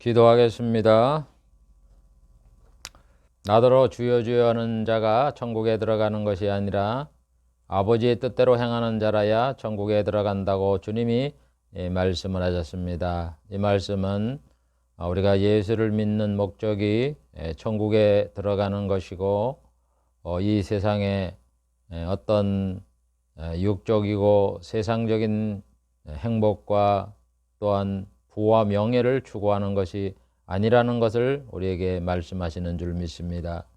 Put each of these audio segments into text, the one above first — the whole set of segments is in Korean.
기도하겠습니다. 나더러 주여 주여 하는 자가 천국에 들어가는 것이 아니라 아버지의 뜻대로 행하는 자라야 천국에 들어간다고 주님이 말씀을 하셨습니다. 이 말씀은 우리가 예수를 믿는 목적이 천국에 들어가는 것이고, 이 세상에 어떤 육적이고 세상적인 행복과 또한 부와 명예를 추구하는 것이 아니라는 것을 우리에게 말씀하시는 줄 믿습니다.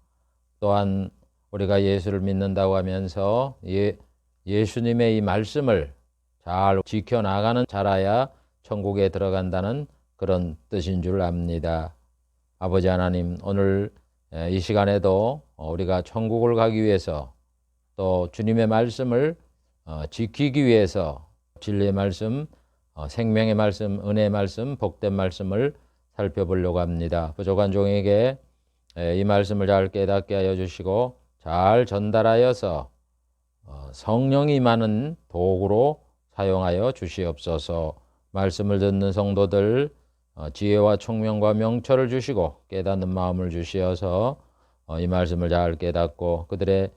또한 우리가 예수를 믿는다고 하면서 예수님의 이 말씀을 잘 지켜나가는 자라야 천국에 들어간다는 그런 뜻인 줄 압니다. 아버지 하나님, 오늘 이 시간에도 우리가 천국을 가기 위해서 또 주님의 말씀을 지키기 위해서 진리의 말씀, 생명의 말씀, 은혜의 말씀, 복된 말씀을 살펴보려고 합니다. 부족한 종에게 이 말씀을 잘 깨닫게 하여 주시고 잘 전달하여서 성령이 임하는 도구로 사용하여 주시옵소서. 말씀을 듣는 성도들 지혜와 총명과 명철을 주시고 깨닫는 마음을 주시어서 이 말씀을 잘 깨닫고 그들의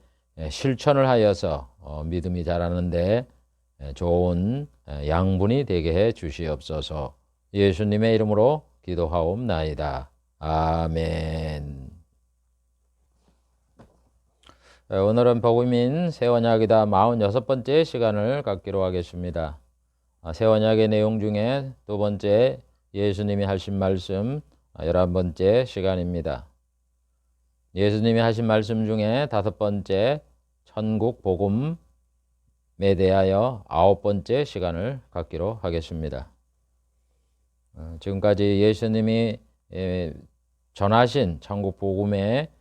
실천을 하여서 믿음이 자라는데 좋은 양분이 되게 해 주시옵소서. 예수님의 이름으로 기도하옵나이다. 아멘. 오늘은 복음인 새언약이다 46번째 시간을 갖기로 하겠습니다. 새언약의 내용 중에 두 번째 예수님이 하신 말씀 11번째 시간입니다. 예수님이 하신 말씀 중에 다섯 번째 천국 복음에 대하여 9번째 시간을 갖기로 하겠습니다. 지금까지 예수님이 전하신 천국 복음에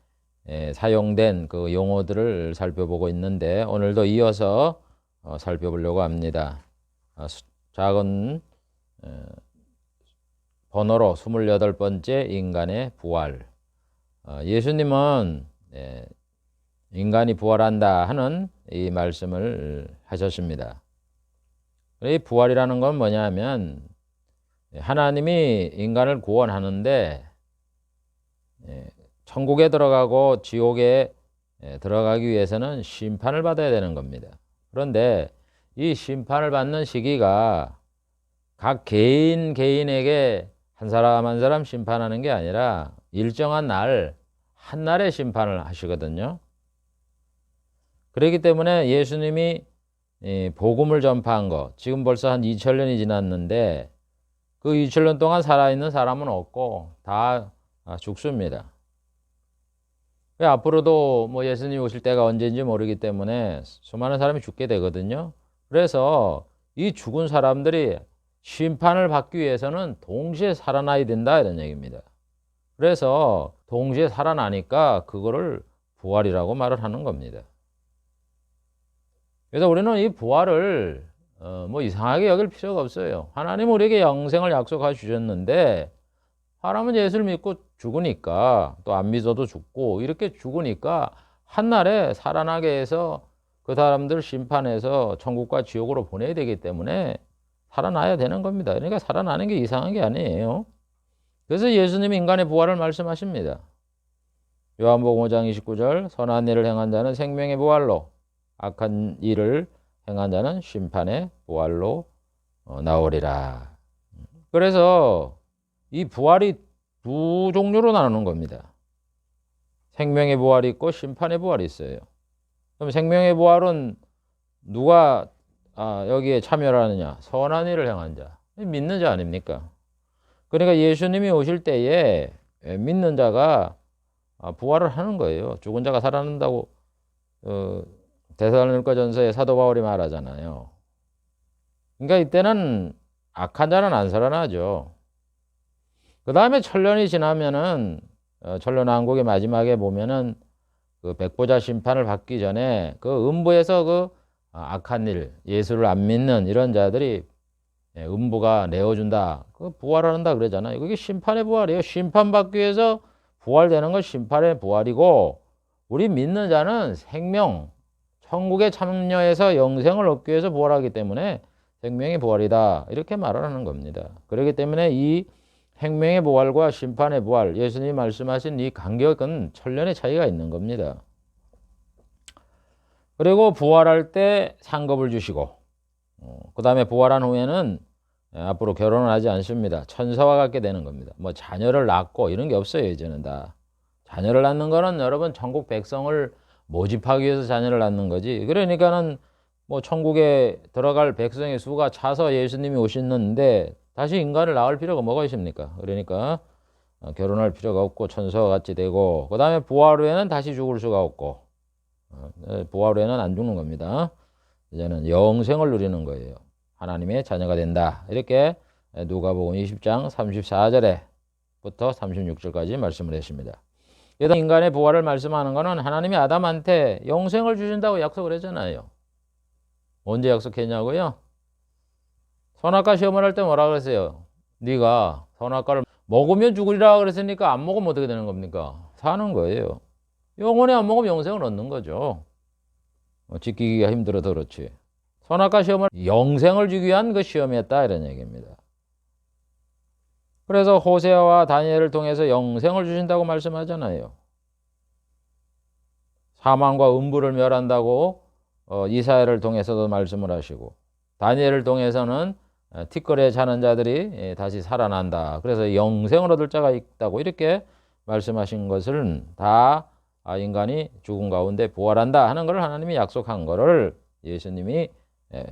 사용된 그 용어들을 살펴보고 있는데 오늘도 이어서 살펴보려고 합니다. 작은 번호로 28번째 인간의 부활. 예수님은 인간이 부활한다 하는 이 말씀을 하셨습니다. 이 부활이라는 건 뭐냐 하면 하나님이 인간을 구원하는데 천국에 들어가고 지옥에 들어가기 위해서는 심판을 받아야 되는 겁니다. 그런데 이 심판을 받는 시기가 각 개인에게 한 사람 한 사람 심판하는 게 아니라 일정한 날, 한 날에 심판을 하시거든요. 그렇기 때문에 예수님이 복음을 전파한 거, 지금 벌써 한 2000년이 지났는데 그 2000년 동안 살아있는 사람은 없고 다 죽습니다. 앞으로도 뭐 예수님 오실 때가 언제인지 모르기 때문에 수많은 사람이 죽게 되거든요. 그래서 이 죽은 사람들이 심판을 받기 위해서는 동시에 살아나야 된다 이런 얘기입니다. 그래서 동시에 살아나니까 그거를 부활이라고 말을 하는 겁니다. 그래서 우리는 이 부활을 뭐 이상하게 여길 필요가 없어요. 하나님 우리에게 영생을 약속해 주셨는데 사람은 예수를 믿고 죽으니까 또 안 믿어도 죽고 이렇게 죽으니까 한날에 살아나게 해서 그 사람들 심판해서 천국과 지옥으로 보내야 되기 때문에 살아나야 되는 겁니다. 그러니까 살아나는 게 이상한 게 아니에요. 그래서 예수님이 인간의 부활을 말씀하십니다. 요한복음 5장 29절 선한 일을 행한 자는 생명의 부활로 악한 일을 행한 자는 심판의 부활로 나오리라. 그래서 이 부활이 두 종류로 나누는 겁니다. 생명의 부활이 있고 심판의 부활이 있어요. 그럼 생명의 부활은 누가 여기에 참여를 하느냐? 선한 일을 행한 자, 믿는 자 아닙니까? 그러니까 예수님이 오실 때에 믿는 자가 부활을 하는 거예요. 죽은 자가 살아난다고 데살로니가전서에 사도 바울이 말하잖아요. 그러니까 이때는 악한 자는 안 살아나죠. 그 다음에 천년이 지나면은 천년왕국의 마지막에 보면은 그 백보자 심판을 받기 전에 그 음부에서 그 악한 일, 예수를 안 믿는 이런 자들이 음부가 내어준다. 그 부활한다 그러잖아요. 그게 심판의 부활이에요. 심판받기 위해서 부활되는 건 심판의 부활이고 우리 믿는 자는 생명, 천국에 참여해서 영생을 얻기 위해서 부활하기 때문에 생명의 부활이다. 이렇게 말을 하는 겁니다. 그렇기 때문에 이 생명의 부활과 심판의 부활, 예수님이 말씀하신 이 간격은 천년의 차이가 있는 겁니다. 그리고 부활할 때 상급을 주시고, 그 다음에 부활한 후에는 앞으로 결혼을 하지 않습니다. 천사와 같게 되는 겁니다. 뭐 자녀를 낳고 이런 게 없어요. 이제는 다. 자녀를 낳는 거는 여러분 천국 백성을 모집하기 위해서 자녀를 낳는 거지. 그러니까는 뭐 천국에 들어갈 백성의 수가 차서 예수님이 오셨는데 다시 인간을 낳을 필요가 뭐가 있습니까? 그러니까 결혼할 필요가 없고 천사와 같이 되고, 그 다음에 부활 후에는 다시 죽을 수가 없고, 부활 후에는 안 죽는 겁니다. 이제는 영생을 누리는 거예요. 하나님의 자녀가 된다. 이렇게 누가복음 20장 34절에부터 36절까지 말씀을 했습니다. 여기다 인간의 부활을 말씀하는 것은 하나님이 아담한테 영생을 주신다고 약속을 했잖아요. 언제 약속했냐고요? 선악과 시험을 할 때 뭐라 그랬어요? 네가 선악과를 먹으면 죽으리라 그랬으니까 안 먹으면 어떻게 되는 겁니까? 사는 거예요. 영원히 안 먹으면 영생을 얻는 거죠. 지키기가 힘들어서 그렇지. 선악과 시험을 영생을 주기 위한 그 시험이었다 이런 얘기입니다. 그래서 호세아와 다니엘을 통해서 영생을 주신다고 말씀하잖아요. 사망과 음부를 멸한다고 이사야를 통해서도 말씀을 하시고, 다니엘을 통해서는 티끌에 자는 자들이 다시 살아난다. 그래서 영생을 얻을 자가 있다고 이렇게 말씀하신 것을 다 인간이 죽음 가운데 부활한다 하는 것을 하나님이 약속한 것을 예수님이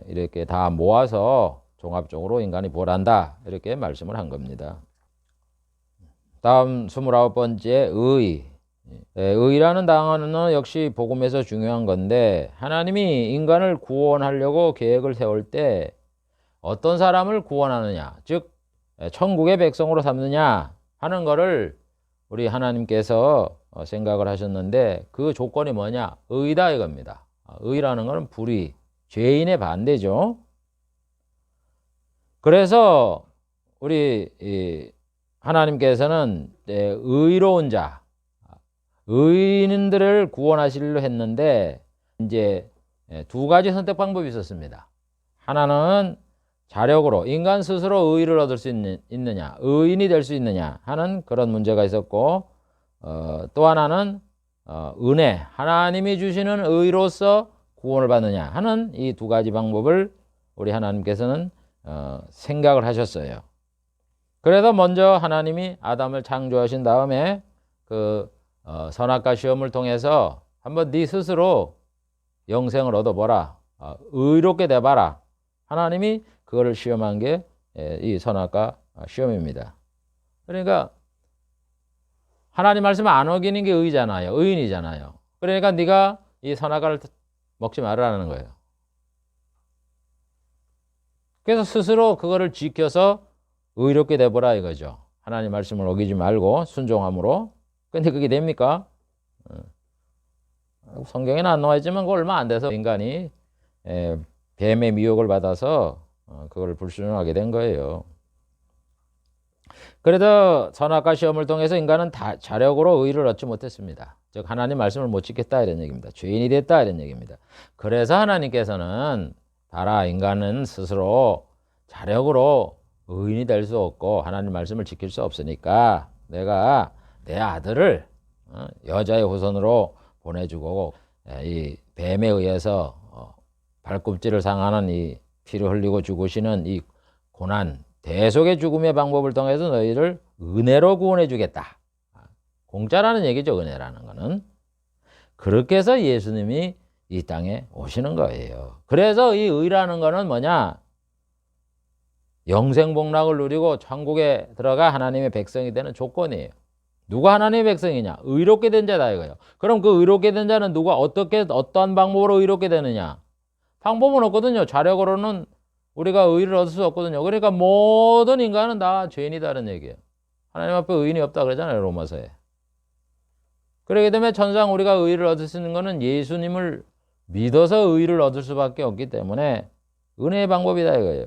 이렇게 다 모아서 종합적으로 인간이 부활한다 이렇게 말씀을 한 겁니다. 다음 29번째 의. 의라는 단어는 역시 복음에서 중요한 건데, 하나님이 인간을 구원하려고 계획을 세울 때 어떤 사람을 구원하느냐, 즉 천국의 백성으로 삼느냐 하는 것을 우리 하나님께서 생각을 하셨는데, 그 조건이 뭐냐? 의다 이겁니다. 의라는 것은 불의, 죄인의 반대죠. 그래서 우리 하나님께서는 의로운 자, 의인들을 구원하시려 했는데 이제 두 가지 선택 방법이 있었습니다. 하나는 자력으로 인간 스스로 의를 얻을 수 있느냐, 의인이 될 수 있느냐 하는 그런 문제가 있었고, 또 하나는 은혜, 하나님이 주시는 의로서 구원을 받느냐 하는 이 두 가지 방법을 우리 하나님께서는 생각을 하셨어요. 그래서 먼저 하나님이 아담을 창조하신 다음에 그 선악과 시험을 통해서 한번 네 스스로 영생을 얻어보라, 의롭게 돼봐라. 하나님이 그거를 시험한 게 이 선악과 시험입니다. 그러니까 하나님 말씀을 안 어기는 게 의잖아요. 의인이잖아요. 그러니까 네가 이 선악과를 먹지 말라는 거예요. 그래서 스스로 그거를 지켜서 의롭게 돼보라 이거죠. 하나님 말씀을 어기지 말고 순종함으로. 근데 그게 됩니까? 성경에는 안 나와 있지만 그거 얼마 안 돼서 인간이 뱀의 미혹을 받아서 그걸 불순종하게 된 거예요. 그래도 선악과 시험을 통해서 인간은 다 자력으로 의를 얻지 못했습니다. 즉 하나님 말씀을 못 지켰다 이런 얘기입니다. 죄인이 됐다 이런 얘기입니다. 그래서 하나님께서는 봐라, 인간은 스스로 자력으로 의인이 될 수 없고 하나님 말씀을 지킬 수 없으니까 내가 내 아들을 여자의 후손으로 보내주고 이 뱀에 의해서 발꿈치를 상하는 이 피를 흘리고 죽으시는 이 고난 대속의 죽음의 방법을 통해서 너희를 은혜로 구원해 주겠다. 공짜라는 얘기죠. 은혜라는 거는. 그렇게 해서 예수님이 이 땅에 오시는 거예요. 그래서 이 의라는 거는 뭐냐? 영생복락을 누리고 천국에 들어가 하나님의 백성이 되는 조건이에요. 누가 하나님의 백성이냐? 의롭게 된 자다 이거예요. 그럼 그 의롭게 된 자는 누가 어떠한 방법으로 의롭게 되느냐? 방법은 없거든요. 자력으로는 우리가 의를 얻을 수 없거든요. 그러니까 모든 인간은 다 죄인이다는 얘기예요. 하나님 앞에 의인이 없다 그러잖아요. 로마서에. 그렇기 때문에 천상 우리가 의를 얻을 수 있는 것은 예수님을 믿어서 의를 얻을 수밖에 없기 때문에 은혜의 방법이다 이거예요.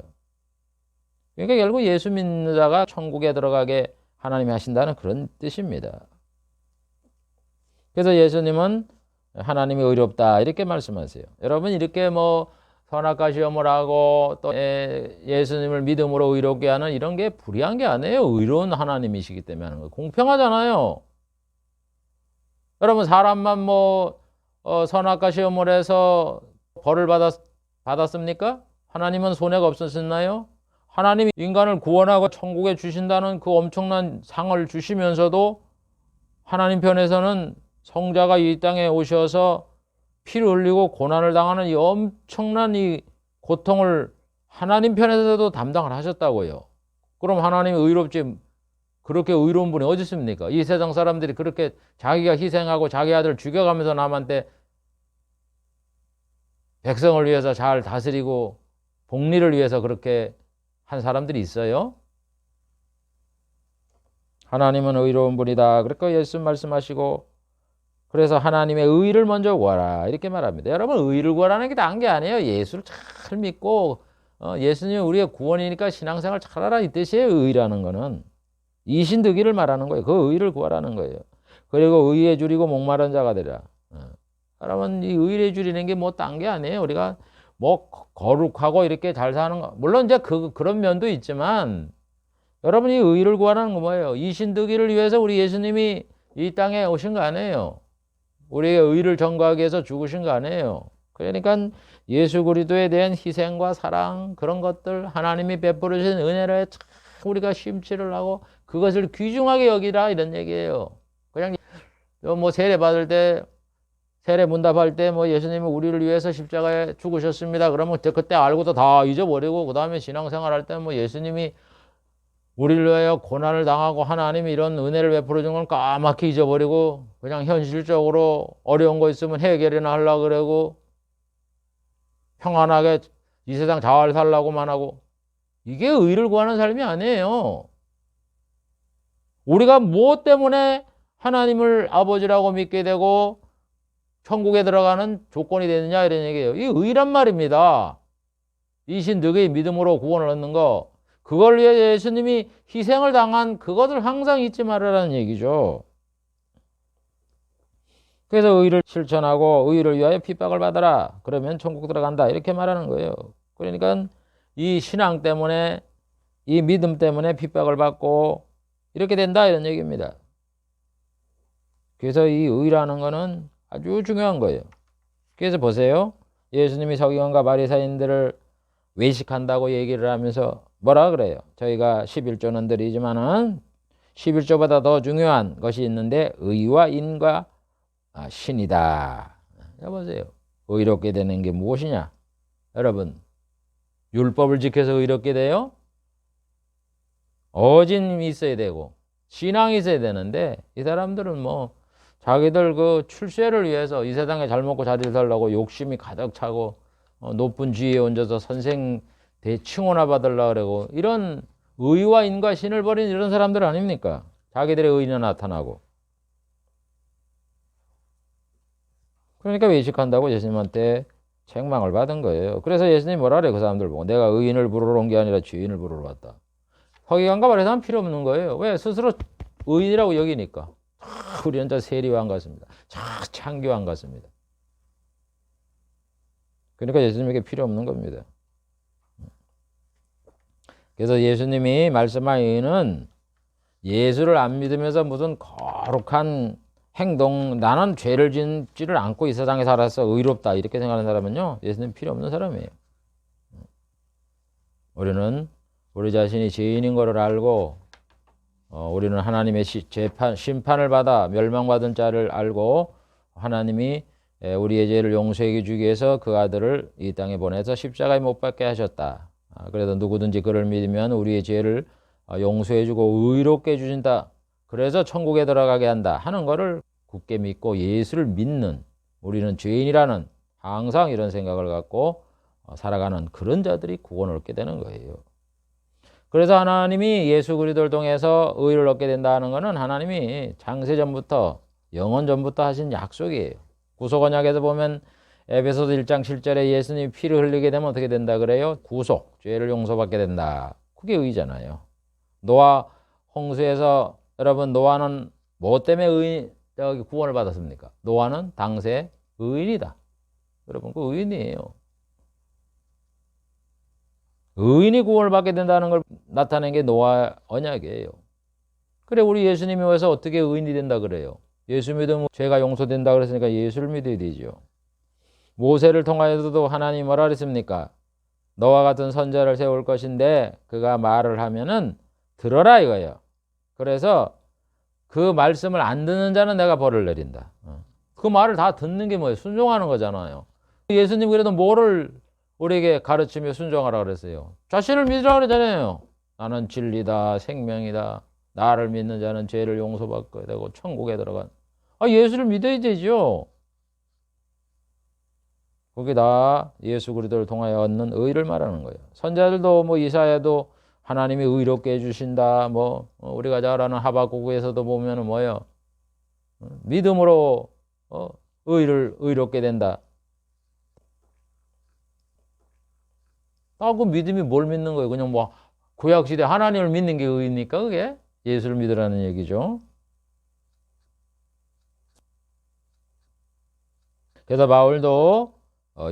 그러니까 결국 예수 믿는 자가 천국에 들어가게 하나님이 하신다는 그런 뜻입니다. 그래서 예수님은 하나님이 의롭다 이렇게 말씀하세요. 여러분 이렇게 뭐 선악과 시험을 하고 또 예수님을 믿음으로 의롭게 하는 이런 게 불의한 게 아니에요. 의로운 하나님이시기 때문에 하는 거예요. 공평하잖아요. 여러분 사람만 선악과 시험을 해서 벌을 받았습니까? 하나님은 손해가 없으셨나요? 하나님이 인간을 구원하고 천국에 주신다는 그 엄청난 상을 주시면서도 하나님 편에서는 성자가 이 땅에 오셔서 피를 흘리고 고난을 당하는 이 엄청난 이 고통을 하나님 편에서도 담당을 하셨다고요. 그럼 하나님이 의롭지, 그렇게 의로운 분이 어디 있습니까? 이 세상 사람들이 그렇게 자기가 희생하고 자기 아들 죽여가면서 남한테 백성을 위해서 잘 다스리고 복리를 위해서 그렇게 한 사람들이 있어요? 하나님은 의로운 분이다. 그러니까 예수 말씀하시고, 그래서 하나님의 의를 먼저 구하라 이렇게 말합니다. 여러분 의를 구하라는 게 다른 게 아니에요. 예수를 잘 믿고 예수님이 우리의 구원이니까 신앙생활 잘하라 이 뜻이에요. 의라는 거는 이신득이를 말하는 거예요. 그 의를 구하라는 거예요. 그리고 의에 줄이고 목마른 자가 되라. 여러분 이 의에 줄이는 게 뭐 딴 게 아니에요. 우리가 뭐 거룩하고 이렇게 잘 사는 거 물론 이제 그런 면도 있지만, 여러분이 의를 구하라는 거 뭐예요? 이신득이를 위해서 우리 예수님이 이 땅에 오신 거 아니에요. 우리의 의를 전가하기 위해서 죽으신 거 아니에요. 그러니까 예수 그리스도에 대한 희생과 사랑, 그런 것들 하나님이 베풀어 주신 은혜를 참 우리가 심취를 하고 그것을 귀중하게 여기라 이런 얘기예요. 그냥 세례 받을 때, 세례 문답할 때 예수님이 우리를 위해서 십자가에 죽으셨습니다. 그러면 그때 알고도 다 잊어버리고 그 다음에 신앙생활 할 때 예수님이 우리를 위하여 고난을 당하고 하나님이 이런 은혜를 베풀어 준 건 까맣게 잊어버리고 그냥 현실적으로 어려운 거 있으면 해결이나 하려고 그러고 평안하게 이 세상 잘 살라고만 하고, 이게 의를 구하는 삶이 아니에요. 우리가 무엇 때문에 하나님을 아버지라고 믿게 되고 천국에 들어가는 조건이 되느냐 이런 얘기예요. 이 의란 말입니다. 이신득의 믿음으로 구원을 얻는 거, 그걸 위해 예수님이 희생을 당한 그것을 항상 잊지 말으라는 얘기죠. 그래서 의를 실천하고 의를 위하여 핍박을 받아라. 그러면 천국 들어간다. 이렇게 말하는 거예요. 그러니까 이 신앙 때문에, 이 믿음 때문에 핍박을 받고 이렇게 된다 이런 얘기입니다. 그래서 이 의라는 거는 아주 중요한 거예요. 그래서 보세요. 예수님이 서기관과 바리새인들을 외식한다고 얘기를 하면서 뭐라 그래요? 저희가 11조는 드리지만은 11조보다 더 중요한 것이 있는데 의와 인과 신이다. 여보세요. 의롭게 되는 게 무엇이냐? 여러분, 율법을 지켜서 의롭게 돼요? 어진이 있어야 되고 신앙이 있어야 되는데, 이 사람들은 자기들 그 출세를 위해서 이 세상에 잘 먹고 잘 살려고 욕심이 가득 차고 높은 지위에 얹어서 선생 대칭호나 받으려고 그러고, 이런 의와 인과 신을 버린 이런 사람들 아닙니까? 자기들의 의는 나타나고. 그러니까 외식한다고 예수님한테 책망을 받은 거예요. 그래서 예수님이 뭐라 그래요? 그 사람들 보고 내가 의인을 부르러 온 게 아니라 죄인을 부르러 왔다. 서기관과 바리새인은 필요 없는 거예요. 왜? 스스로 의인이라고 여기니까. 우리는 다 세리왕 같습니다. 창교왕 같습니다. 그러니까 예수님에게 필요 없는 겁니다. 그래서 예수님이 말씀한 이유는 예수를 안 믿으면서 무슨 거룩한 행동, 나는 죄를 짓지를 않고 이 세상에 살아서 의롭다 이렇게 생각하는 사람은요, 예수님 필요 없는 사람이에요. 우리는 우리 자신이 죄인인 것을 알고 우리는 하나님의 심판을 받아 멸망받은 자를 알고 하나님이 우리의 죄를 용서해 주기 위해서 그 아들을 이 땅에 보내서 십자가에 못 박게 하셨다. 그래서 누구든지 그를 믿으면 우리의 죄를 용서해 주고 의롭게 해주신다. 그래서 천국에 들어가게 한다 하는 거를 굳게 믿고 예수를 믿는, 우리는 죄인이라는 항상 이런 생각을 갖고 살아가는 그런 자들이 구원을 얻게 되는 거예요. 그래서 하나님이 예수 그리스도를 통해서 의를 얻게 된다는 것은 하나님이 창세전부터 영원전부터 하신 약속이에요. 구속 언약에서 보면 에베소서 1장 7절에 예수님이 피를 흘리게 되면 어떻게 된다 그래요? 구속, 죄를 용서받게 된다. 그게 의잖아요. 노아 홍수에서 여러분 노아는 뭐 때문에 구원을 받았습니까? 노아는 당세 의인이다. 여러분 그 의인이에요. 의인이 구원을 받게 된다는 걸 나타낸 게 노아 언약이에요. 그래 우리 예수님이 와서 어떻게 의인이 된다 그래요? 예수 믿으면 죄가 용서된다 그랬으니까 예수를 믿어야 되죠. 모세를 통하여도 하나님이 뭐라 그랬습니까? 너와 같은 선자를 세울 것인데 그가 말을 하면은 들어라 이거예요. 그래서 그 말씀을 안 듣는 자는 내가 벌을 내린다. 그 말을 다 듣는 게 뭐예요? 순종하는 거잖아요. 예수님 그래도 뭐를 우리에게 가르치며 순종하라 그랬어요? 자신을 믿으라 그러잖아요. 나는 진리다, 생명이다. 나를 믿는 자는 죄를 용서받게 되고 천국에 들어간. 예수를 믿어야 되죠. 그게 다 예수 그리스도를 통하여 얻는 의를 말하는 거예요. 선자들도 뭐 이사야도 하나님이 의롭게 해주신다. 뭐 우리가 잘 아는 하박국에서도 보면은 뭐예요? 믿음으로 의롭게 된다. 그 믿음이 뭘 믿는 거예요? 그냥 뭐 구약시대 하나님을 믿는 게 의입니까? 그게? 예수를 믿으라는 얘기죠. 그래서 바울도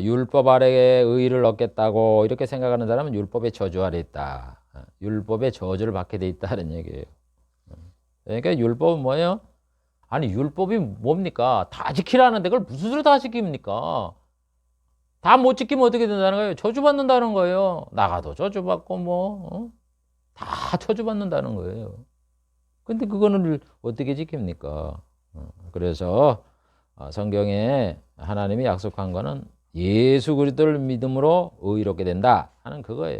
율법 아래에 의를 얻겠다고 이렇게 생각하는 사람은 율법의 저주 아래 있다. 율법의 저주를 받게 돼 있다는 얘기예요. 그러니까 율법은 뭐예요? 아니 율법이 뭡니까? 다 지키라는데 그걸 무슨 수로 다 지킵니까? 다 못 지키면 어떻게 된다는 거예요? 저주받는다는 거예요. 나가도 저주받고 다 저주받는다는 거예요. 근데 그거는 어떻게 지킵니까? 그래서 성경에 하나님이 약속한 거는 예수 그리스도를 믿음으로 의롭게 된다 하는 그거예요.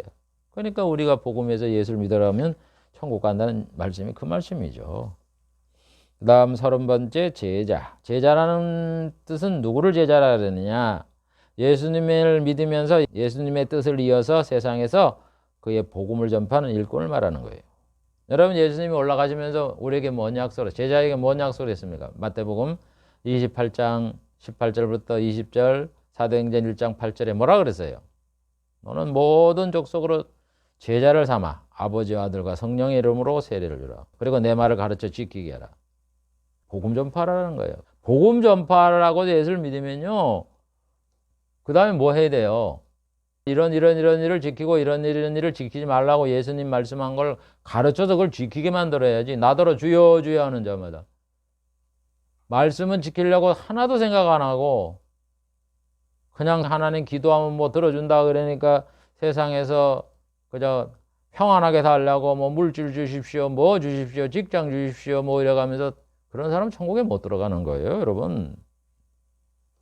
그러니까 우리가 복음에서 예수를 믿으라면 천국 간다는 말씀이 그 말씀이죠. 그 다음 30번째 제자. 제자라는 뜻은 누구를 제자라 그러느냐? 예수님을 믿으면서 예수님의 뜻을 이어서 세상에서 그의 복음을 전파하는 일꾼을 말하는 거예요. 여러분 예수님이 올라가시면서 우리에게 뭔 약속을 제자에게 뭔 약속을 했습니까? 마태복음 28장 18절부터 20절 사도행전 1장 8절에 뭐라 그랬어요? 너는 모든 족속으로 제자를 삼아 아버지와 아들과 성령의 이름으로 세례를 주라. 그리고 내 말을 가르쳐 지키게 하라. 복음 전파라는 거예요. 복음 전파를 하고 예수를 믿으면요. 그 다음에 뭐 해야 돼요? 이런 일을 지키고 이런 일을 지키지 말라고 예수님 말씀한 걸 가르쳐서 그걸 지키게 만들어야지. 나더러 주여 주여 하는 자마다. 말씀은 지키려고 하나도 생각 안 하고 그냥 하나님 기도하면 뭐 들어준다 그러니까 세상에서 그저 평안하게 살려고 뭐 물질 주십시오, 뭐 주십시오, 직장 주십시오, 뭐 이래가면서 그런 사람은 천국에 못 들어가는 거예요, 여러분.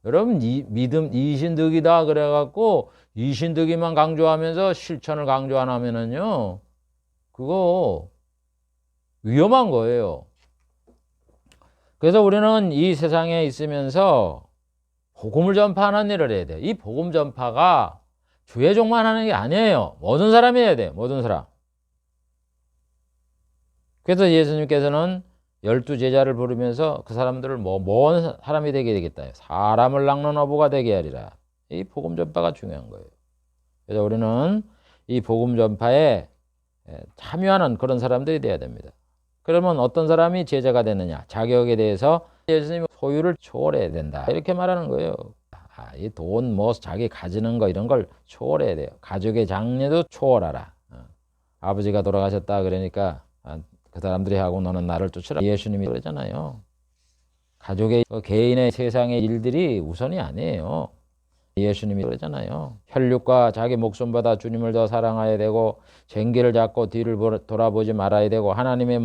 여러분 이 믿음 이신득이다 그래갖고 이신득이만 강조하면서 실천을 강조 안 하면은요 그거 위험한 거예요. 그래서 우리는 이 세상에 있으면서 복음을 전파하는 일을 해야 돼요. 이 복음 전파가 주의 종만 하는 게 아니에요. 모든 사람이 해야 돼요. 모든 사람. 그래서 예수님께서는 12제자를 부르면서 그 사람들을 뭔 사람이 되게 되겠다. 사람을 낚는 어부가 되게 하리라. 이 복음 전파가 중요한 거예요. 그래서 우리는 이 복음 전파에 참여하는 그런 사람들이 돼야 됩니다. 그러면 어떤 사람이 제자가 되느냐? 자격에 대해서 예수님이 소유를 초월해야 된다. 이렇게 말하는 거예요. 이 돈, 자기 가지는 거 이런 걸 초월해야 돼요. 가족의 장래도 초월하라. 아버지가 돌아가셨다 그러니까 그 사람들이 하고 너는 나를 쫓으라. 예수님이 그러잖아요. 가족의 개인의 세상의 일들이 우선이 아니에요. 예수님이 그러잖아요. 혈육과 자기 목숨보다 주님을 더 사랑해야 되고 쟁기를 잡고 뒤를 돌아보지 말아야 되고 하나님의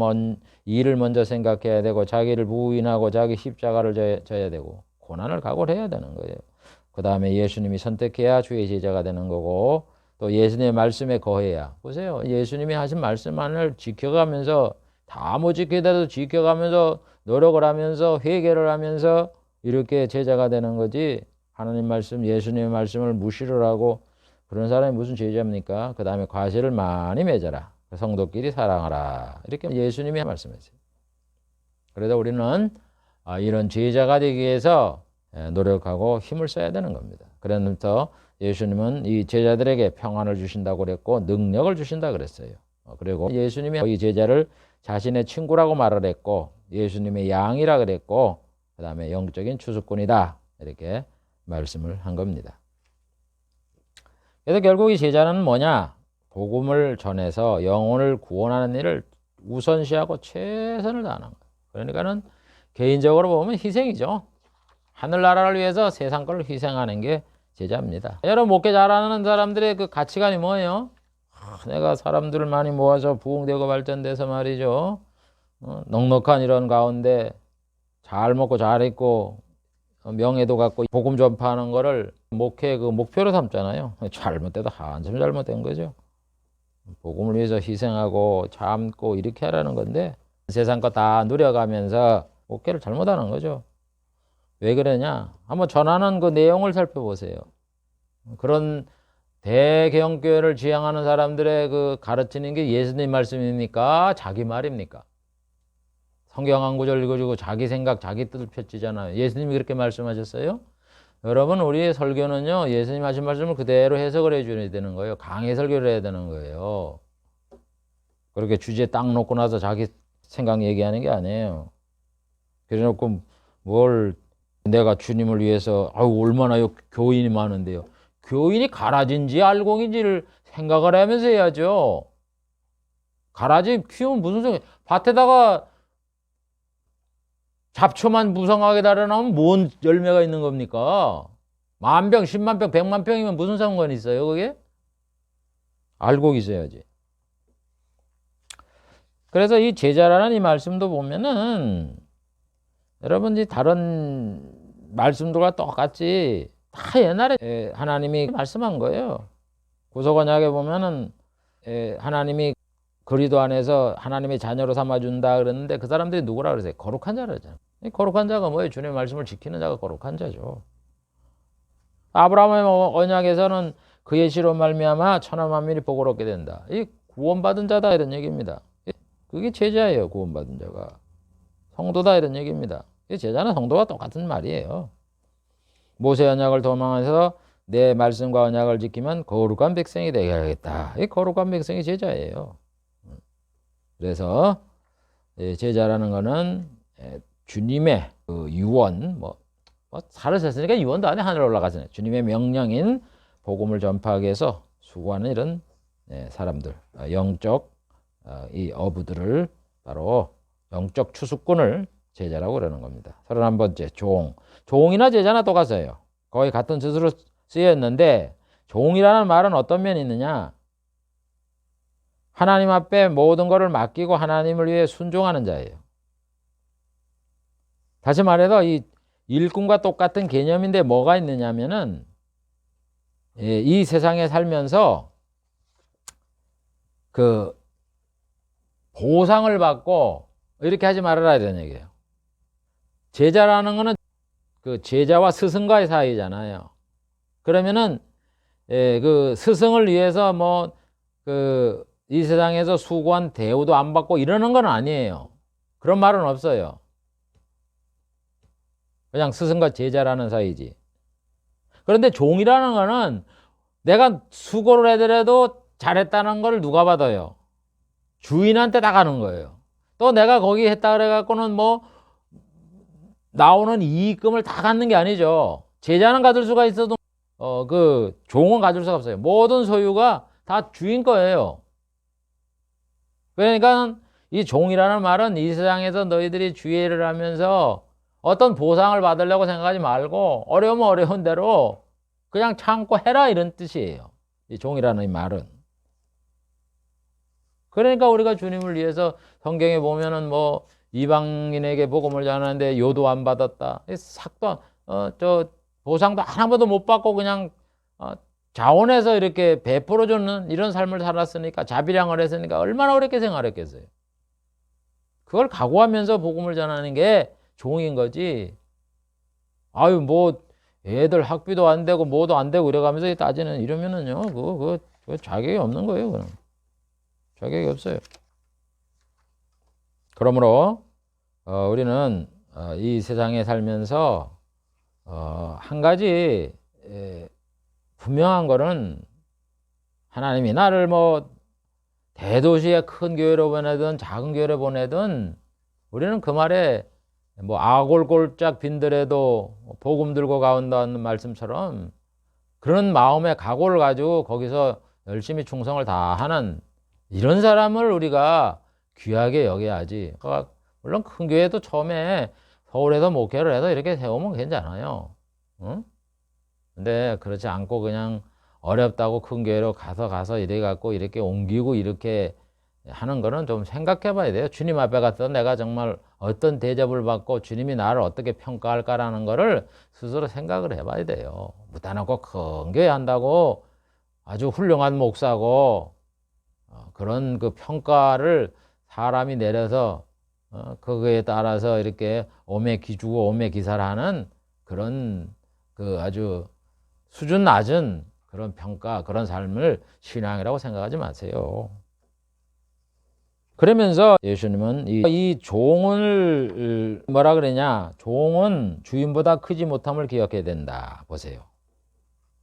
일을 먼저 생각해야 되고 자기를 부인하고 자기 십자가를 져야 되고 고난을 각오해야 되는 거예요. 그 다음에 예수님이 선택해야 주의 제자가 되는 거고 또 예수님의 말씀에 거해야. 보세요. 예수님이 하신 말씀만을 지켜가면서 다 못 지키더라도 지켜가면서 노력을 하면서 회개를 하면서 이렇게 제자가 되는 거지. 하나님 말씀, 예수님의 말씀을 무시를 하고 그런 사람이 무슨 제자입니까? 그 다음에 과실을 많이 맺어라. 성도끼리 사랑하라. 이렇게 예수님이 말씀했어요. 그래서 우리는 이런 제자가 되기 위해서 노력하고 힘을 써야 되는 겁니다. 그래서 예수님은 이 제자들에게 평안을 주신다고 그랬고 능력을 주신다고 그랬어요. 그리고 예수님이 이 제자를 자신의 친구라고 말을 했고 예수님의 양이라 그랬고 그 다음에 영적인 추수꾼이다. 이렇게 말씀을 한 겁니다. 그래서 결국 이 제자는 뭐냐? 복음을 전해서 영혼을 구원하는 일을 우선시하고 최선을 다하는 거예요. 그러니까는 개인적으로 보면 희생이죠. 하늘나라를 위해서 세상 걸 희생하는 게 제자입니다. 여러분 목회 잘하는 사람들의 그 가치관이 뭐예요? 내가 사람들을 많이 모아서 부흥되고 발전돼서 말이죠. 넉넉한 이런 가운데 잘 먹고 잘 입고 명예도 갖고 복음 전파하는 거를 목회 그 목표로 삼잖아요. 잘못돼도 한참 잘못된 거죠. 복음을 위해서 희생하고 참고 이렇게 하라는 건데 세상 거 다 누려가면서 목회를 잘못하는 거죠. 왜 그러냐? 한번 전하는 그 내용을 살펴보세요. 그런 대개혁교회를 지향하는 사람들의 그 가르치는 게 예수님 말씀입니까? 자기 말입니까? 성경 한 구절 읽어주고 자기 생각, 자기 뜻을 펼치잖아요. 예수님이 그렇게 말씀하셨어요? 여러분, 우리의 설교는요, 예수님 하신 말씀을 그대로 해석을 해줘야 되는 거예요. 강의 설교를 해야 되는 거예요. 그렇게 주제 딱 놓고 나서 자기 생각 얘기하는 게 아니에요. 그래 놓고 뭘 내가 주님을 위해서, 얼마나 교인이 많은데요. 교인이 가라진지 알곡인지를 생각을 하면서 해야죠. 가라지 키우면 무슨 소리, 밭에다가 잡초만 무성하게 달아나오면 뭔 열매가 있는 겁니까? 10,000병, 100,000병, 1,000,000병이면 무슨 상관이 있어요, 그게? 알고 있어야지. 그래서 이 제자라는 이 말씀도 보면은 여러분이 다른 말씀들과 똑같이 다 옛날에 하나님이 말씀한 거예요. 구속 언약에 보면은 하나님이 그리스도 안에서 하나님의 자녀로 삼아준다 그랬는데 그 사람들이 누구라 그러세요? 거룩한 자라 그러잖아요. 거룩한 자가 뭐예요? 주님의 말씀을 지키는 자가 거룩한 자죠. 아브라함의 언약에서는 그의 씨로 말미암아 천하 만민이 복을 얻게 된다. 이 구원받은 자다 이런 얘기입니다. 그게 제자예요. 구원받은 자가. 성도다 이런 얘기입니다. 제자는 성도와 똑같은 말이에요. 모세 언약을 도망해서 내 말씀과 언약을 지키면 거룩한 백성이 되게 하겠다. 이 거룩한 백성이 제자예요. 그래서 제자라는 거는 주님의 그 유언, 살을 샜으니까 유언도 안 해, 하늘 올라가잖아요. 주님의 명령인 복음을 전파하기 위해서 수고하는 이런 사람들, 영적 이 어부들을 바로 영적 추수꾼을 제자라고 그러는 겁니다. 31번째 종. 종이나 제자나 똑같아요. 거의 같은 뜻으로 쓰였는데 종이라는 말은 어떤 면이 있느냐? 하나님 앞에 모든 것을 맡기고 하나님을 위해 순종하는 자예요. 다시 말해서 이 일꾼과 똑같은 개념인데 뭐가 있느냐면은 이 세상에 살면서 그 보상을 받고 이렇게 하지 말아라 이런 얘기예요. 제자라는 거는 그 제자와 스승과의 사이잖아요. 그러면은 그 스승을 위해서 이 세상에서 수고한 대우도 안 받고 이러는 건 아니에요. 그런 말은 없어요. 그냥 스승과 제자라는 사이지. 그런데 종이라는 거는 내가 수고를 해더라도 잘했다는 걸 누가 받아요? 주인한테 다 가는 거예요. 또 내가 거기 했다 그래갖고는 나오는 이익금을 다 갖는 게 아니죠. 제자는 가질 수가 있어도 그 종은 가질 수가 없어요. 모든 소유가 다 주인 거예요. 그러니까 이 종이라는 말은 이 세상에서 너희들이 주의를 하면서 어떤 보상을 받으려고 생각하지 말고 어려우면 어려운 대로 그냥 참고 해라 이런 뜻이에요. 이 종이라는 이 말은. 그러니까 우리가 주님을 위해서 성경에 보면은 이방인에게 복음을 전하는데 요도 안 받았다. 삭도 보상도 하나도 못 받고 그냥 자원해서 이렇게 베풀어주는 이런 삶을 살았으니까, 자비량을 했으니까 얼마나 어렵게 생활했겠어요. 그걸 각오하면서 복음을 전하는 게 종인 거지. 애들 학비도 안 되고 뭐도 안 되고 이래가면서 따지는 이러면은요, 그거 자격이 없는 거예요. 그럼 자격이 없어요. 그러므로 우리는 이 세상에 살면서 한 가지 분명한 거는 하나님이 나를 대도시의 큰 교회로 보내든 작은 교회로 보내든 우리는 그 말에 아골골짝 빈들에도 복음 들고 가온다는 말씀처럼 그런 마음의 각오를 가지고 거기서 열심히 충성을 다하는 이런 사람을 우리가 귀하게 여겨야지. 물론 큰 교회도 처음에 서울에서 목회를 해서 이렇게 세우면 괜찮아요. 응? 근데 그렇지 않고 그냥 어렵다고 큰 교회로 가서 이래 갖고 이렇게 옮기고 이렇게 하는 거는 좀 생각해 봐야 돼요. 주님 앞에 가서 내가 정말 어떤 대접을 받고 주님이 나를 어떻게 평가할까라는 거를 스스로 생각을 해 봐야 돼요. 무단하고 큰 교회 한다고 아주 훌륭한 목사고 그런 그 평가를 사람이 내려서 그거에 따라서 이렇게 오매기주고 오매기사를 하는 그런 그 아주 수준 낮은 그런 평가, 그런 삶을 신앙이라고 생각하지 마세요. 그러면서 예수님은 이 종을 뭐라 그러냐? 종은 주인보다 크지 못함을 기억해야 된다. 보세요.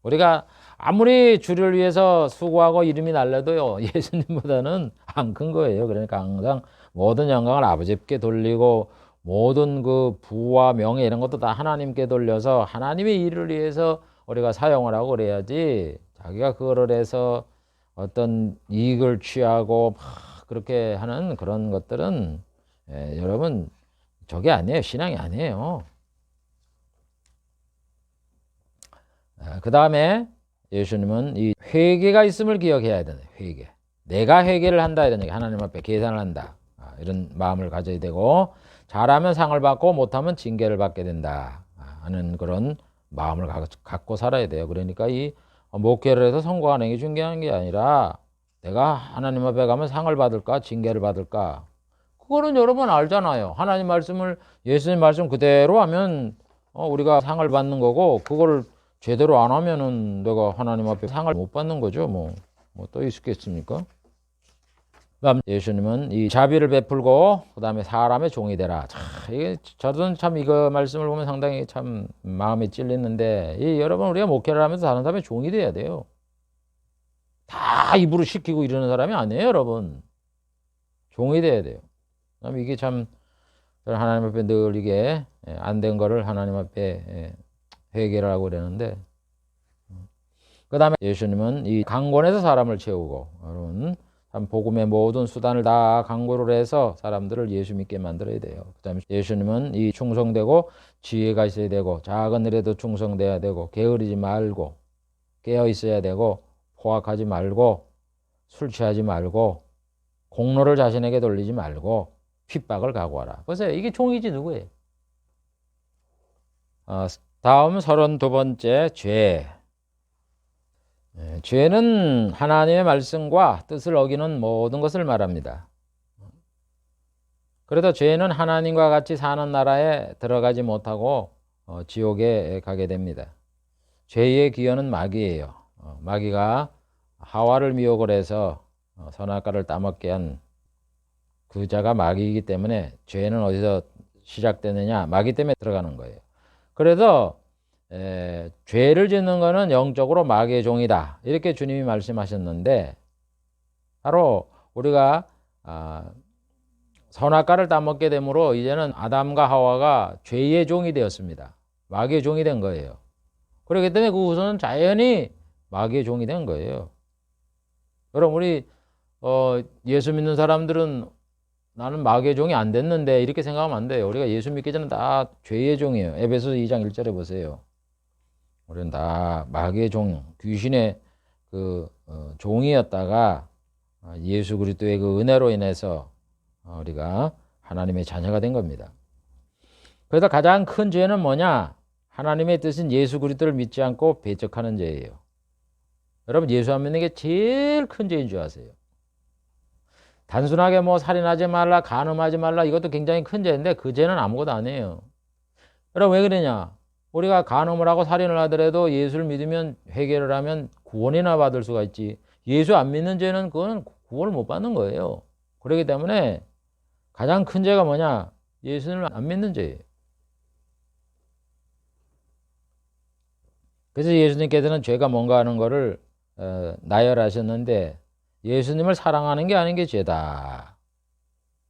우리가 아무리 주를 위해서 수고하고 이름이 날려도요, 예수님보다는 안 큰 거예요. 그러니까 항상 모든 영광을 아버지께 돌리고 모든 그 부와 명예 이런 것도 다 하나님께 돌려서 하나님의 일을 위해서 우리가 사용을 하고 그래야지, 자기가 그거를 해서 어떤 이익을 취하고 막 그렇게 하는 그런 것들은 여러분 저게 아니에요. 신앙이 아니에요. 그 다음에 예수님은 이 회개가 있음을 기억해야 되는 회개. 내가 회개를 한다 이런 얘기. 하나님 앞에 계산을 한다. 이런 마음을 가져야 되고, 잘하면 상을 받고 못하면 징계를 받게 된다 하는 그런 마음을 갖고 살아야 돼요. 그러니까 이 목회를 해서 성공하는 게 중요한 게 아니라 내가 하나님 앞에 가면 상을 받을까 징계를 받을까, 그거는 여러분 알잖아요. 하나님 말씀을, 예수님 말씀 그대로 하면 우리가 상을 받는 거고, 그거를 제대로 안 하면은 내가 하나님 앞에 상을 못 받는 거죠. 뭐 또 있겠습니까? 그다음 예수님은 이 자비를 베풀고 그다음에 사람의 종이 되라. 이게 저도 참 이거 말씀을 보면 상당히 참 마음에 찔리는데, 여러분 우리가 목회를 하면서 다른 사람의 종이 돼야 돼요. 다 입으로 시키고 이러는 사람이 아니에요, 여러분. 종이 돼야 돼요. 그다음에 이게 참 하나님 앞에 늘 이게 안 된 거를 하나님 앞에 회개를 하고 그러는데, 그 다음에 예수님은 이 강권에서 사람을 채우고, 여러분 참 복음의 모든 수단을 다 강구를 해서 사람들을 예수 믿게 만들어야 돼요. 그 다음에 예수님은 이 충성되고 지혜가 있어야 되고, 작은 일에도 충성돼야 되고, 게으르지 말고 깨어 있어야 되고, 포악하지 말고, 술 취하지 말고, 공로를 자신에게 돌리지 말고 핍박을 각오하라. 보세요. 이게 종이지 누구예요? 다음 32번째 죄. 죄는 하나님의 말씀과 뜻을 어기는 모든 것을 말합니다. 그래도 죄는 하나님과 같이 사는 나라에 들어가지 못하고 지옥에 가게 됩니다. 죄의 기원은 마귀예요. 마귀가 하와를 미혹을 해서 선악과를 따먹게 한 그 자가 마귀이기 때문에 죄는 어디서 시작되느냐? 마귀 때문에 들어가는 거예요. 그래서 죄를 짓는 것은 영적으로 마귀의 종이다. 이렇게 주님이 말씀하셨는데, 바로 우리가 선악과를 따먹게 되므로 이제는 아담과 하와가 죄의 종이 되었습니다. 마귀의 종이 된 거예요. 그렇기 때문에 그 후손은 자연히 마귀의 종이 된 거예요. 여러분 우리 예수 믿는 사람들은 나는 마귀의 종이 안 됐는데 이렇게 생각하면 안 돼요. 우리가 예수 믿기 전에 다 죄의 종이에요. 에베소서 2장 1절에 보세요. 우리는 다 마귀의 종, 귀신의 그 종이었다가 예수 그리스도의 그 은혜로 인해서 우리가 하나님의 자녀가 된 겁니다. 그래서 가장 큰 죄는 뭐냐? 하나님의 뜻인 예수 그리스도를 믿지 않고 배척하는 죄예요. 여러분 예수 안 믿는 게 제일 큰 죄인 줄 아세요? 단순하게 뭐 살인하지 말라, 간음하지 말라, 이것도 굉장히 큰 죄인데 그 죄는 아무것도 아니에요. 여러분 왜 그러냐? 우리가 간음을 하고 살인을 하더라도 예수를 믿으면, 회개를 하면 구원이나 받을 수가 있지. 예수 안 믿는 죄는 그거는 구원을 못 받는 거예요. 그렇기 때문에 가장 큰 죄가 뭐냐? 예수님을 안 믿는 죄예요. 그래서 예수님께서는 죄가 뭔가 하는 거를 나열하셨는데, 예수님을 사랑하는 게 아닌 게 죄다.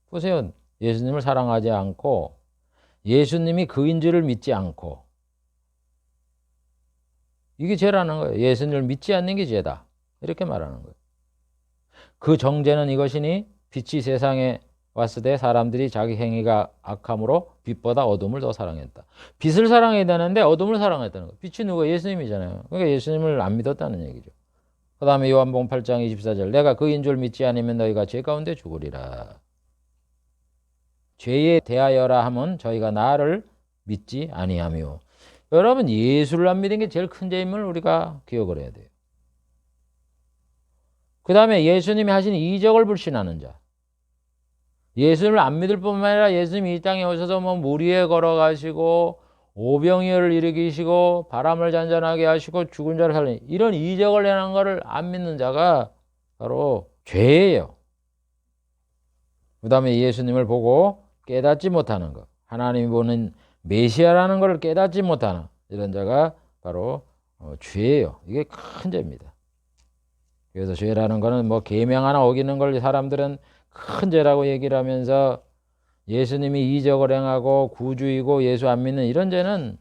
보세요. 예수님을 사랑하지 않고 예수님이 그인 줄을 믿지 않고, 이게 죄라는 거예요. 예수님을 믿지 않는 게 죄다. 이렇게 말하는 거예요. 그 정죄는 이것이니 빛이 세상에 왔을 때 사람들이 자기 행위가 악함으로 빛보다 어둠을 더 사랑했다. 빛을 사랑해야 되는데 어둠을 사랑했다는 거예요. 빛이 누가? 예수님이잖아요. 그러니까 예수님을 안 믿었다는 얘기죠. 그 다음에 요한복음 8장 24절 내가 그인 줄 믿지 않으면 너희가 죄 가운데 죽으리라. 죄에 대하여라 하면 저희가 나를 믿지 아니하며. 여러분 예수를 안 믿은 게 제일 큰 죄임을 우리가 기억을 해야 돼요. 그 다음에 예수님이 하신 이적을 불신하는 자. 예수님을 안 믿을 뿐만 아니라 예수님이 이 땅에 오셔서 뭐 물 위에 걸어가시고 오병이어를 일으키시고 바람을 잔잔하게 하시고 죽은 자를 살리는 이런 이적을 행한 것을 안 믿는 자가 바로 죄예요. 그 다음에 예수님을 보고 깨닫지 못하는 것. 하나님이 보는 메시아라는 것을 깨닫지 못하는 이런 자가 바로 죄예요. 이게 큰 죄입니다. 그래서 죄라는 거는 뭐 계명 하나 어기는 걸 사람들은 큰 죄라고 얘기를 하면서 예수님이 이적을 행하고 구주이고 예수 안 믿는 이런 죄는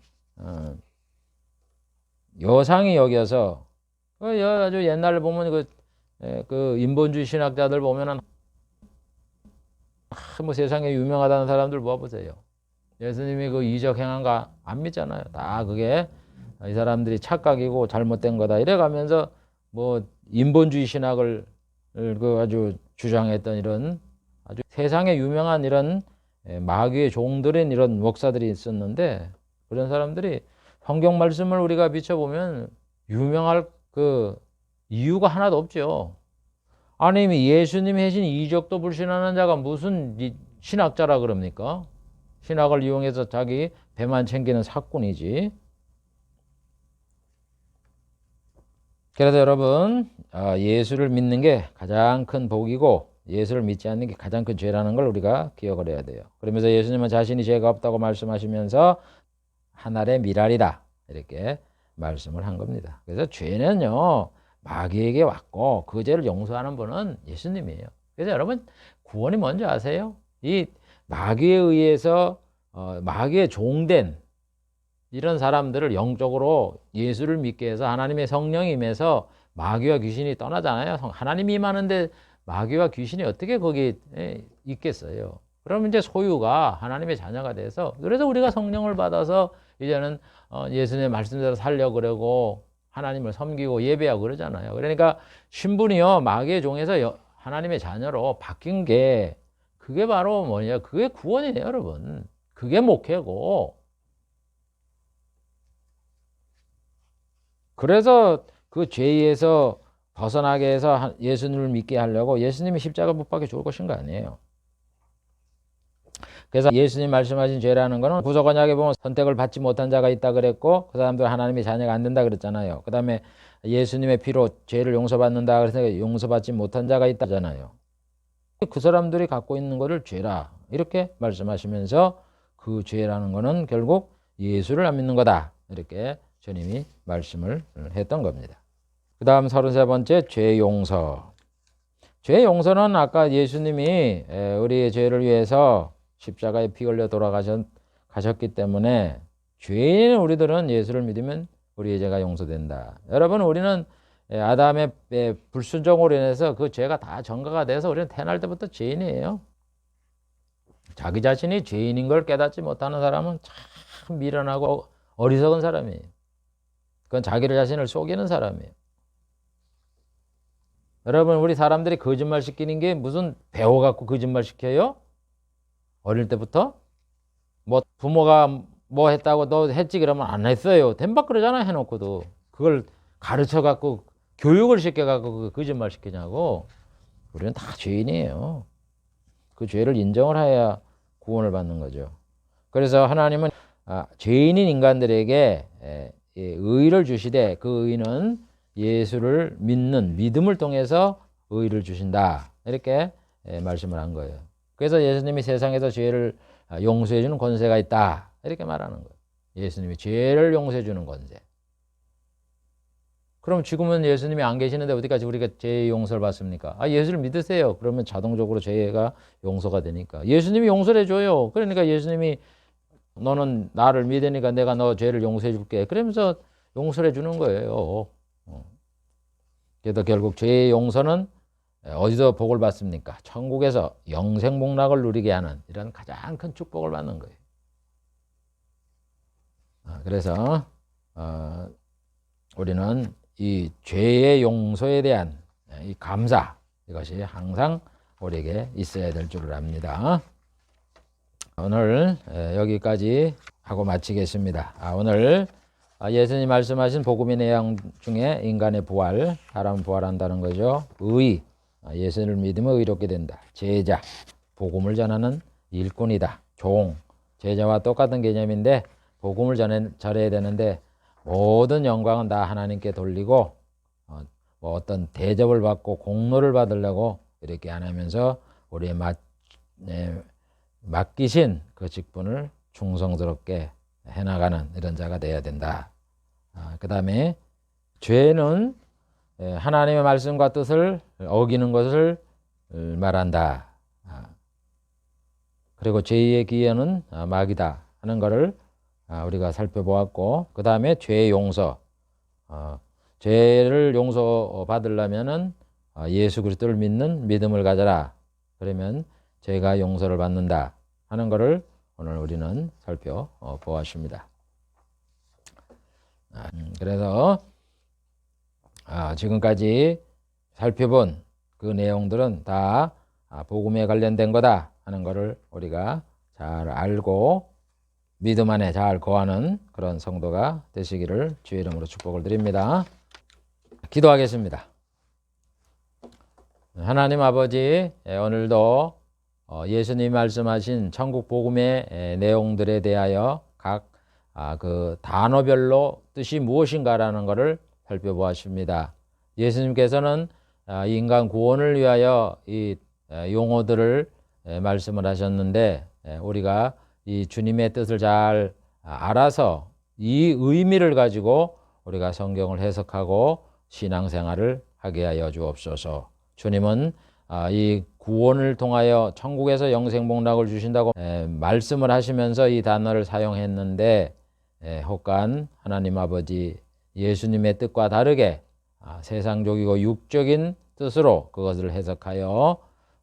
여상이 여겨서 아주 옛날에 보면 그 인본주의 신학자들 보면은 뭐 세상에 유명하다는 사람들 모아보세요. 예수님이 그 이적 행한 거 안 믿잖아요. 다 그게 이 사람들이 착각이고 잘못된 거다 이래가면서 뭐 인본주의 신학을 그 아주 주장했던 이런 아주 세상에 유명한 이런 마귀의 종들인 이런 목사들이 있었는데 그런 사람들이 성경 말씀을 우리가 비춰보면 유명할 그 이유가 하나도 없죠. 아니 예수님이 하신 이적도 불신하는 자가 무슨 신학자라 그럽니까? 신학을 이용해서 자기 배만 챙기는 사꾼이지. 그래서 여러분 예수를 믿는 게 가장 큰 복이고 예수를 믿지 않는 게 가장 큰 죄라는 걸 우리가 기억을 해야 돼요. 그러면서 예수님은 자신이 죄가 없다고 말씀하시면서 하늘의 미랄이다 이렇게 말씀을 한 겁니다. 그래서 죄는요 마귀에게 왔고 그 죄를 용서하는 분은 예수님이에요. 그래서 여러분 구원이 뭔지 아세요? 이 마귀에 의해서 마귀의 종된 이런 사람들을 영적으로 예수를 믿게 해서 하나님의 성령이 임해서 마귀와 귀신이 떠나잖아요. 하나님이 임하는데 마귀와 귀신이 어떻게 거기에 있겠어요? 그러면 이제 소유가 하나님의 자녀가 돼서 그래서 우리가 성령을 받아서 이제는 예수님의 말씀대로 살려고 그러고 하나님을 섬기고 예배하고 그러잖아요. 그러니까 신분이요 마귀의 종에서 하나님의 자녀로 바뀐 게 그게 바로 뭐냐? 그게 구원이에요, 여러분. 그게 목회고. 그래서 그 죄에서 벗어나게 해서 예수님을 믿게 하려고 예수님이 십자가 못 박혀 죽을 것인 거 아니에요. 그래서 예수님 말씀하신 죄라는 거는 구속 언약에 보면 선택을 받지 못한 자가 있다 그랬고 그 사람들 하나님의 자녀가 안 된다 그랬잖아요. 그 다음에 예수님의 피로 죄를 용서받는다 그래서 용서받지 못한 자가 있다잖아요. 그 사람들이 갖고 있는 거를 죄라 이렇게 말씀하시면서 그 죄라는 거는 결국 예수를 안 믿는 거다 이렇게 주님이 말씀을 했던 겁니다. 그 다음 33번째 죄 용서. 죄 용서는 아까 예수님이 우리의 죄를 위해서 십자가에 피 흘려 돌아가셨기 때문에 죄인인 우리들은 예수를 믿으면 우리의 죄가 용서된다. 여러분 우리는 아담의 불순종으로 인해서 그 죄가 다 전가가 돼서 우리는 태어날 때부터 죄인이에요. 자기 자신이 죄인인 걸 깨닫지 못하는 사람은 참 미련하고 어리석은 사람이에요. 그건 자기를 자신을 속이는 사람이에요. 여러분 우리 사람들이 거짓말 시키는 게 무슨 배워갖고 거짓말 시켜요? 어릴 때부터? 뭐 부모가 뭐 했다고 너 했지 그러면 안 했어요. 댄박 그러잖아 해놓고도. 그걸 가르쳐갖고 교육을 시켜갖고 거짓말 시키냐고. 우리는 다 죄인이에요. 그 죄를 인정을 해야 구원을 받는 거죠. 그래서 하나님은 죄인인 인간들에게 의를 주시되 그 의는 예수를 믿는 믿음을 통해서 의를 주신다. 이렇게 말씀을 한 거예요. 그래서 예수님이 세상에서 죄를 용서해 주는 권세가 있다. 이렇게 말하는 거예요. 예수님이 죄를 용서해 주는 권세. 그럼 지금은 예수님이 안 계시는데 어디까지 우리가 죄 용서를 받습니까? 예수를 믿으세요. 그러면 자동적으로 죄가 용서가 되니까. 예수님이 용서를 해줘요. 그러니까 예수님이 너는 나를 믿으니까 내가 너 죄를 용서해 줄게. 그러면서 용서를 해주는 거예요. 그래도 결국 죄의 용서는 어디서 복을 받습니까? 천국에서 영생복락을 누리게 하는 이런 가장 큰 축복을 받는 거예요. 그래서 우리는 이 죄의 용서에 대한 이 감사, 이것이 항상 우리에게 있어야 될 줄을 압니다. 오늘 여기까지 하고 마치겠습니다. 오늘 예수님 말씀하신 복음의 내용 중에 인간의 부활, 사람은 부활한다는 거죠. 의, 예수를 믿으면 의롭게 된다. 제자, 복음을 전하는 일꾼이다. 종, 제자와 똑같은 개념인데 복음을 전해야 되는데 모든 영광은 다 하나님께 돌리고 뭐 어떤 대접을 받고 공로를 받으려고 이렇게 안 하면서 우리의 맡기신 그 직분을 충성스럽게 해나가는 이런 자가 되어야 된다. 그 다음에 죄는 하나님의 말씀과 뜻을 어기는 것을 말한다. 그리고 죄의 기회는 마귀다 하는 것을 우리가 살펴보았고, 그 다음에 죄의 용서. 죄를 용서받으려면은 예수 그리스도를 믿는 믿음을 가져라. 그러면 죄가 용서를 받는다 하는 것을 오늘 우리는 살펴보았습니다. 그래서 지금까지 살펴본 그 내용들은 다 복음에 관련된 거다 하는 것을 우리가 잘 알고 믿음 안에 잘 거하는 그런 성도가 되시기를 주의 이름으로 축복을 드립니다. 기도하겠습니다. 하나님 아버지, 오늘도 예수님 말씀하신 천국 복음의 내용들에 대하여 각 그 단어별로 뜻이 무엇인가라는 것을 살펴보았습니다. 예수님께서는 인간 구원을 위하여 이 용어들을 말씀을 하셨는데, 우리가 이 주님의 뜻을 잘 알아서 이 의미를 가지고 우리가 성경을 해석하고 신앙생활을 하게 하여 주옵소서. 주님은 이 구원을 통하여 천국에서 영생복락을 주신다고 말씀을 하시면서 이 단어를 사용했는데, 혹간 하나님 아버지 예수님의 뜻과 다르게 세상적이고 육적인 뜻으로 그것을 해석하여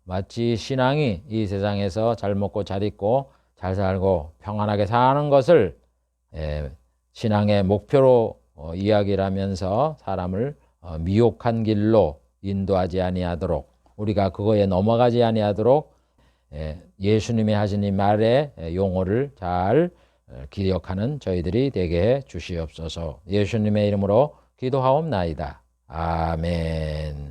마치 신앙이 이 세상에서 잘 먹고 잘 입고 잘 살고 평안하게 사는 것을 신앙의 목표로 이야기를 하면서 사람을 미혹한 길로 인도하지 아니하도록, 우리가 그거에 넘어가지 아니하도록 예수님이 하신 이 말의 용어를 잘 기억하는 저희들이 되게 해 주시옵소서. 예수님의 이름으로 기도하옵나이다. 아멘.